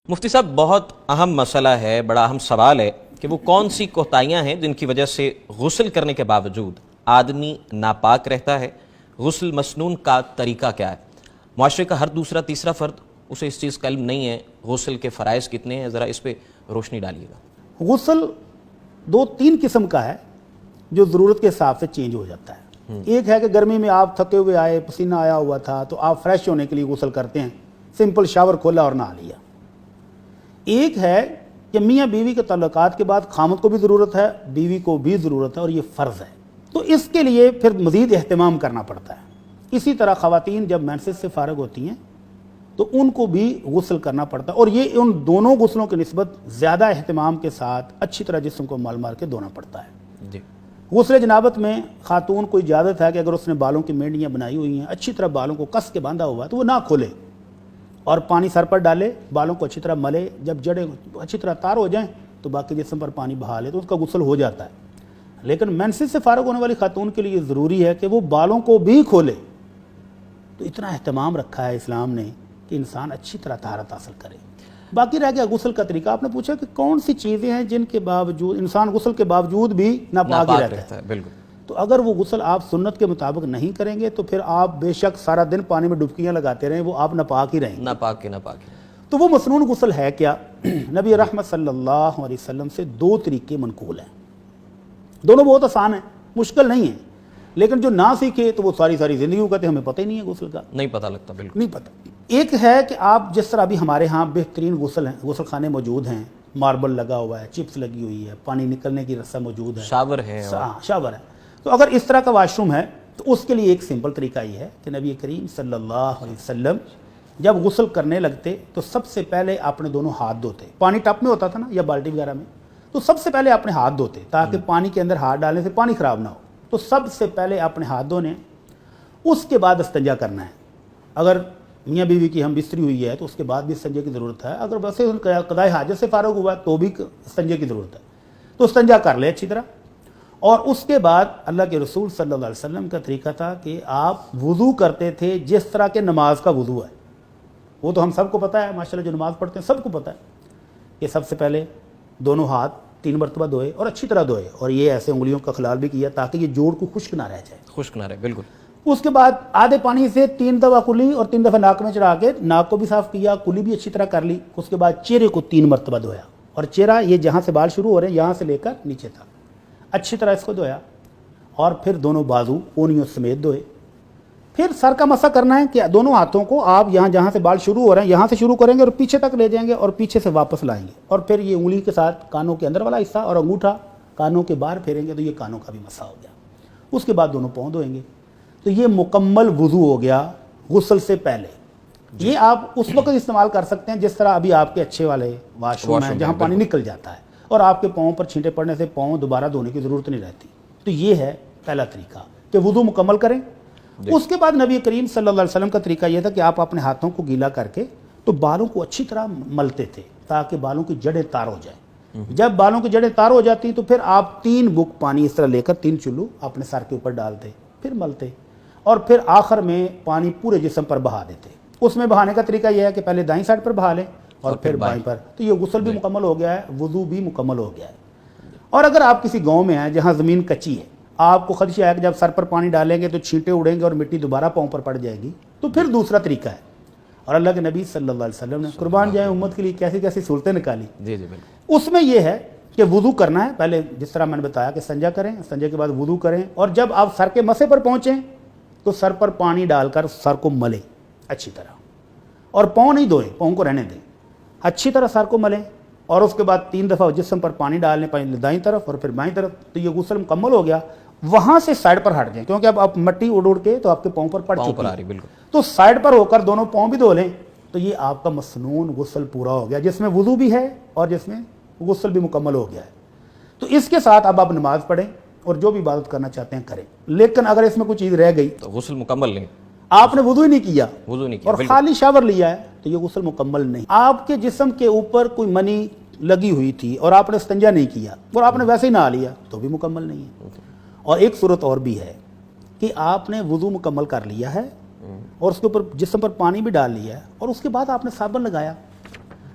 مفتی صاحب، بہت اہم مسئلہ ہے، بڑا اہم سوال ہے کہ وہ کون سی کوتاہیاں ہیں جن کی وجہ سے غسل کرنے کے باوجود آدمی ناپاک رہتا ہے۔ غسل مسنون کا طریقہ کیا ہے؟ معاشرے کا ہر دوسرا تیسرا فرد اسے اس چیز کا علم نہیں ہے۔ غسل کے فرائض کتنے ہیں، ذرا اس پہ روشنی ڈالیے گا۔ غسل دو تین قسم کا ہے جو ضرورت کے حساب سے چینج ہو جاتا ہے۔ ایک ہے کہ گرمی میں آپ تھکے ہوئے آئے، پسینہ آیا ہوا تھا، تو آپ فریش ہونے کے لیے غسل کرتے ہیں، سمپل شاور کھولا اور نہا لیا۔ ایک ہے کہ میاں بیوی کے تعلقات کے بعد خامد کو بھی ضرورت ہے، بیوی کو بھی ضرورت ہے، اور یہ فرض ہے، تو اس کے لیے پھر مزید اہتمام کرنا پڑتا ہے۔ اسی طرح خواتین جب مینسز سے فارغ ہوتی ہیں تو ان کو بھی غسل کرنا پڑتا ہے، اور یہ ان دونوں غسلوں کی نسبت زیادہ اہتمام کے ساتھ اچھی طرح جسم کو مال مار کے دھونا پڑتا ہے۔ جی، غسل جنابت میں خاتون کو اجازت ہے کہ اگر اس نے بالوں کی مینڈیاں بنائی ہوئی ہیں، اچھی طرح بالوں کو کس کے باندھا ہوا ہے، تو وہ نہ کھولے اور پانی سر پر ڈالے، بالوں کو اچھی طرح ملے، جب جڑیں اچھی طرح تار ہو جائیں تو باقی جسم پر پانی بہا لے، تو اس کا غسل ہو جاتا ہے۔ لیکن مینسز سے فارغ ہونے والی خاتون کے لیے ضروری ہے کہ وہ بالوں کو بھی کھولے۔ تو اتنا اہتمام رکھا ہے اسلام نے کہ انسان اچھی طرح طہارت حاصل کرے۔ باقی رہ گیا غسل کا طریقہ۔ آپ نے پوچھا کہ کون سی چیزیں ہیں جن کے باوجود انسان غسل کے باوجود بھی ناپاک ہی رہتا ہے۔ بالکل۔ تو اگر وہ غسل آپ سنت کے مطابق نہیں کریں گے تو پھر آپ بے شک سارا دن پانی میں ڈبکیاں لگاتے رہیں، وہ آپ ناپاک ہی رہیں گے۔ ناپاک۔ تو وہ مسنون غسل ہے کیا؟ نبی رحمت صلی اللہ علیہ وسلم سے دو طریقے منقول ہیں، دونوں بہت آسان ہیں، مشکل نہیں ہیں، لیکن جو نہ سیکھے تو وہ ساری زندگی کہتے ہیں ہمیں پتہ ہی نہیں ہے غسل کا، نہیں پتہ لگتا، بالکل نہیں پتہ۔ ایک ہے کہ آپ جس طرح ابھی ہمارے ہاں بہترین غسل خانے موجود ہیں، ماربل لگا ہوا ہے، چپس لگی ہوئی ہے، پانی نکلنے کی رسا موجود ہے، شاور ہے، شاور ہے۔ تو اگر اس طرح کا واش روم ہے تو اس کے لیے ایک سمپل طریقہ یہ ہے کہ نبی کریم صلی اللہ علیہ وسلم جب غسل کرنے لگتے تو سب سے پہلے اپنے دونوں ہاتھ دھوتے۔ پانی ٹپ میں ہوتا تھا نا یا بالٹی وغیرہ میں، تو سب سے پہلے اپنے ہاتھ دھوتے تاکہ پانی کے اندر ہاتھ ڈالنے سے پانی خراب نہ ہو۔ تو سب سے پہلے اپنے ہاتھ دھونے، اس کے بعد استنجا کرنا ہے۔ اگر میاں بیوی کی ہم بستری ہوئی ہے تو اس کے بعد بھی استنجا کی ضرورت ہے، اگر ویسے قضائے حاجت سے فارغ ہوا تو بھی استنجا کی ضرورت ہے، تو استنجا کر لے اچھی طرح۔ اور اس کے بعد اللہ کے رسول صلی اللہ علیہ وسلم کا طریقہ تھا کہ آپ وضو کرتے تھے جس طرح کے نماز کا وضو ہے۔ وہ تو ہم سب کو پتہ ہے، ماشاءاللہ جو نماز پڑھتے ہیں سب کو پتہ ہے کہ سب سے پہلے دونوں ہاتھ 3 مرتبہ دھوئے اور اچھی طرح دھوئے، اور یہ ایسے انگلیوں کا خلال بھی کیا تاکہ یہ جوڑ کو خشک نہ رہ جائے، خشک نہ رہے، بالکل۔ اس کے بعد آدھے پانی سے 3 دفعہ کلی اور 3 دفعہ ناک میں چڑھا کے ناک کو بھی صاف کیا، کلی بھی اچھی طرح کر لی۔ اس کے بعد چہرے کو 3 مرتبہ دھویا، اور چہرہ یہ جہاں سے بال شروع ہو رہے ہیں یہاں سے لے کر نیچے تک اچھی طرح اس کو دھویا، اور پھر دونوں بازو اونیوں سمیت دھوئے۔ پھر سر کا مسح کرنا ہے کہ دونوں ہاتھوں کو آپ جہاں سے بال شروع ہو رہے ہیں یہاں سے شروع کریں گے اور پیچھے تک لے جائیں گے اور پیچھے سے واپس لائیں گے، اور پھر یہ انگلی کے ساتھ کانوں کے اندر والا حصہ اور انگوٹھا کانوں کے باہر پھیریں گے تو یہ کانوں کا بھی مسح ہو گیا۔ اس کے بعد دونوں پاؤں دھوئیں گے۔ تو یہ مکمل وضو ہو گیا غسل سے پہلے۔ یہ آپ اس وقت استعمال کر سکتے ہیں جس طرح ابھی آپ کے اچھے والے واش روم ہیں جہاں پانی نکل جاتا ہے اور آپ کے پاؤں پر چھینٹے پڑنے سے پاؤں دوبارہ دھونے کی ضرورت نہیں رہتی۔ تو یہ ہے پہلا طریقہ کہ وضو مکمل کریں۔ اس کے بعد نبی کریم صلی اللہ علیہ وسلم کا طریقہ یہ تھا کہ آپ اپنے ہاتھوں کو گیلا کر کے تو بالوں کو اچھی طرح ملتے تھے تاکہ بالوں کی جڑیں تار ہو جائیں۔ جب بالوں کی جڑیں تار ہو جاتی تو پھر آپ 3 بک پانی اس طرح لے کر 3 چلو اپنے سر کے اوپر ڈالتے، پھر ملتے، اور پھر آخر میں پانی پورے جسم پر بہا دیتے۔ اس میں بہانے کا طریقہ یہ ہے کہ پہلے دائیں سائڈ پر بہا لیں اور پھر بائیں پر، تو یہ غسل بھی مکمل ہو گیا ہے، وضو بھی مکمل ہو گیا ہے۔ اور اگر آپ کسی گاؤں میں ہیں جہاں زمین کچی ہے، آپ کو خدشہ ہے کہ جب سر پر پانی ڈالیں گے تو چھینٹے اڑیں گے اور مٹی دوبارہ پاؤں پر پڑ جائے گی، تو پھر دوسرا طریقہ ہے۔ اور اللہ کے نبی صلی اللہ علیہ وسلم نے قربان جائے امت کے لیے کیسی کیسی صورتیں نکالی۔ جی بالکل۔ اس میں یہ ہے کہ وضو کرنا ہے، پہلے جس طرح میں نے بتایا کہ استنجا کریں، استنجا کے بعد وضو کریں، اور جب آپ سر کے مسے پر پہنچیں تو سر پر پانی ڈال کر سر کو ملیں اچھی طرح، اور پاؤں نہیں دھوئیں، پاؤں کو رہنے دیں، اچھی طرح سر کو ملیں، اور اس کے بعد 3 دفعہ جسم پر پانی ڈالنے، پہلے دائیں طرف اور پھر بائیں طرف۔ تو یہ غسل مکمل ہو گیا۔ وہاں سے سائڈ پر ہٹ جائیں کیونکہ اب آپ مٹی اڑ کے تو آپ کے پاؤں پر پڑ چکی ہے، بالکل۔ تو سائڈ پر ہو کر دونوں پاؤں بھی دھو لیں، تو یہ آپ کا مسنون غسل پورا ہو گیا جس میں وضو بھی ہے اور جس میں غسل بھی مکمل ہو گیا ہے۔ تو اس کے ساتھ اب آپ نماز پڑھیں اور جو بھی عبادت کرنا چاہتے ہیں کریں، لیکن اگر اس میں کوئی چیز رہ گئی تو غسل مکمل نہیں، آپ نے وضو ہی نہیں کیا اور خالی شاور لیا ہے تو یہ غسل مکمل نہیں۔ آپ کے جسم کے اوپر کوئی منی لگی ہوئی تھی اور آپ نے استنجا نہیں کیا اور آپ نے ویسے ہی نہا لیا تو بھی مکمل نہیں ہے۔ اور ایک صورت اور بھی ہے کہ آپ نے وضو مکمل کر لیا ہے اور اس کے اوپر جسم پر پانی بھی ڈال لیا ہے، اور اس کے بعد آپ نے صابن لگایا